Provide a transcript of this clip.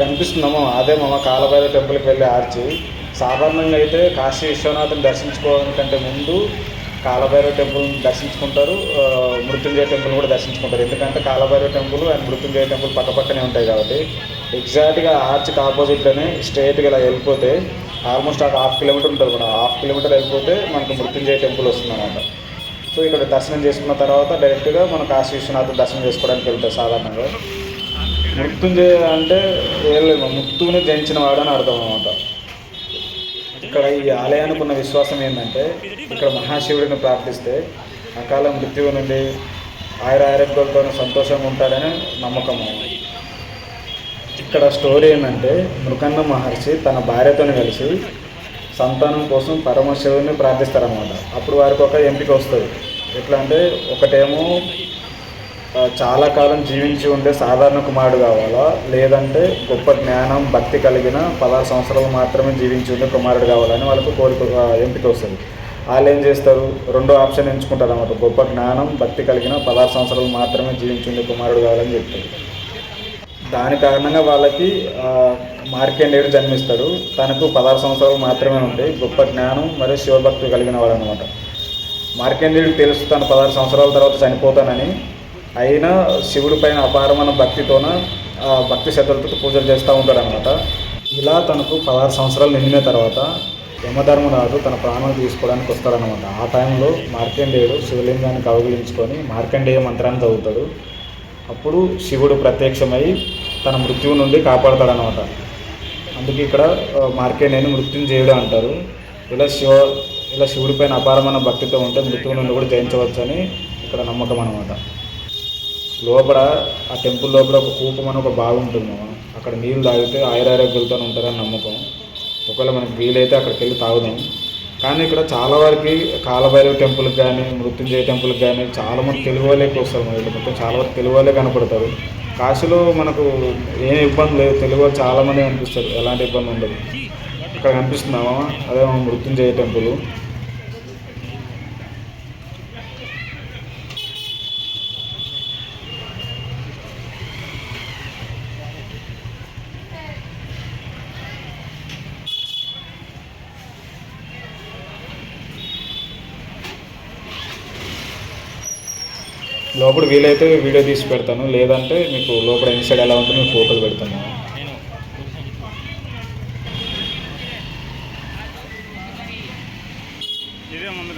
కనిపిస్తుందేమో అదే మామ కాలభైరవ టెంపుల్కి వెళ్ళే ఆర్చి. సాధారణంగా అయితే కాశీ విశ్వనాథుని దర్శించుకోవడానికంటే ముందు కాలభైరవ టెంపుల్ దర్శించుకుంటారు, మృత్యుంజయ టెంపుల్ కూడా దర్శించుకుంటారు. ఎందుకంటే Kalabhairava temple and Mrityunjaya temple పక్కపక్కనే ఉంటాయి కాబట్టి. ఎగ్జాక్ట్గా ఆర్చ్కి ఆపోజిట్లోనే స్ట్రైట్గా ఇలా వెళ్ళిపోతే ఆల్మోస్ట్ ఒక 1/2 కిలోమీటర్ ఉంటుంది కూడా. 1/2 కిలోమీటర్ వెళ్ళిపోతే మనకు మృత్యుంజయ టెంపుల్ వస్తుంది అన్నమాట. సో ఇక్కడ దర్శనం చేసుకున్న తర్వాత డైరెక్ట్గా మనం కాశీ విశ్వనాథుని దర్శనం చేసుకోవడానికి వెళ్తాం సాధారణంగా. మృత్యుంజయ అంటే ఏం లేదు, ముత్తుని జయించిన వాడని అర్థం అన్నమాట. ఇక్కడ ఈ ఆలయానికి ఉన్న విశ్వాసం ఏంటంటే ఇక్కడ మహాశివుడిని ప్రార్థిస్తే అకాల మృత్యువు నుండి ఆయురారోగ్యాలతో సంతోషంగా ఉంటాడని నమ్మకము. ఇక్కడ స్టోరీ ఏంటంటే మృకండ మహర్షి తన భార్యతో కలిసి సంతానం కోసం పరమశివుడిని ప్రార్థిస్తారనమాట. అప్పుడు వారికి ఒక ఎంపిక వస్తుంది. ఎట్లా అంటే ఒకటేమో చాలా కాలం జీవించి ఉండే సాధారణ కుమారుడు కావాలా, లేదంటే గొప్ప జ్ఞానం భక్తి కలిగిన 16 సంవత్సరాలు మాత్రమే జీవించి ఉండే కుమారుడు కావాలని వాళ్ళకు ఎంపిక వస్తుంది. వాళ్ళు ఏం చేస్తారు, రెండో ఆప్షన్ ఎంచుకుంటారు అన్నమాట. గొప్ప జ్ఞానం భక్తి కలిగిన 16 సంవత్సరాలు మాత్రమే జీవించి ఉండే కుమారుడు కావాలని చెప్తారు. దాని కారణంగా వాళ్ళకి మార్కండేయుడు జన్మిస్తాడు. తనకు 16 సంవత్సరాలు మాత్రమే ఉంటాయి. గొప్ప జ్ఞానం మరియు శివభక్తి కలిగిన వాడు అనమాట. మార్కండేయుడికి తెలుసు తను 16 సంవత్సరాల తర్వాత చనిపోతానని. అయినా శివుడి పైన అపారమైన భక్తితోన భక్తి శ్రద్ధలతో పూజలు చేస్తూ ఉంటాడనమాట. ఇలా తనకు 16 సంవత్సరాలు నిండిన తర్వాత యమధర్మరాజు తన ప్రాణాలు తీసుకోవడానికి వస్తాడనమాట. ఆ టైంలో మార్కండేయుడు శివలింగాన్ని కౌగిలించుకొని మార్కండేయ మంత్రాన్ని చదువుతాడు. అప్పుడు శివుడు ప్రత్యక్షమై తన మృత్యువు నుండి కాపాడతాడనమాట. అందుకే ఇక్కడ మార్కండేయుని మృత్యుంజయుడు అంటారు. ఇలా శివుడి పైన అపారమైన భక్తితో ఉంటే మృత్యువు నుండి కూడా జయించవచ్చని ఇక్కడ నమ్మకం అనమాట. లోపల ఆ టెంపుల్ లోపల ఒక కూపం అని ఒక బాగుంటుంది. అక్కడ నీళ్ళు తాగితే ఆయురారోగ్యాలతో ఉంటారని నమ్మకం. ఒకవేళ మనకు వీలైతే అక్కడికి వెళ్ళి తాగుదాం. కానీ ఇక్కడ చాలా వరకు కాలభైరవ టెంపుల్కి కానీ మృత్యుంజయ టెంపుల్కి కానీ చాలామంది తెలుగు వాళ్ళే వస్తారు. వీళ్ళు మొత్తం చాలా వరకు తెలుగు వాళ్ళే కనపడతారు. కాశీలో మనకు ఏం ఇబ్బంది లేదు, తెలుగు వాళ్ళు చాలామంది కనిపిస్తారు, ఎలాంటి ఇబ్బంది ఉండదు. ఇక్కడ కనిపిస్తున్నామా అదే మృత్యుంజయ టెంపుల్. లోపల వీలైతే వీడియో తీసి పెడతాను, లేదంటే మీకు లోపల ఇన్సైడ్ ఎలా ఉంటుందో మీకు ఫోటోలు పెడతాను. ఇదే ముందు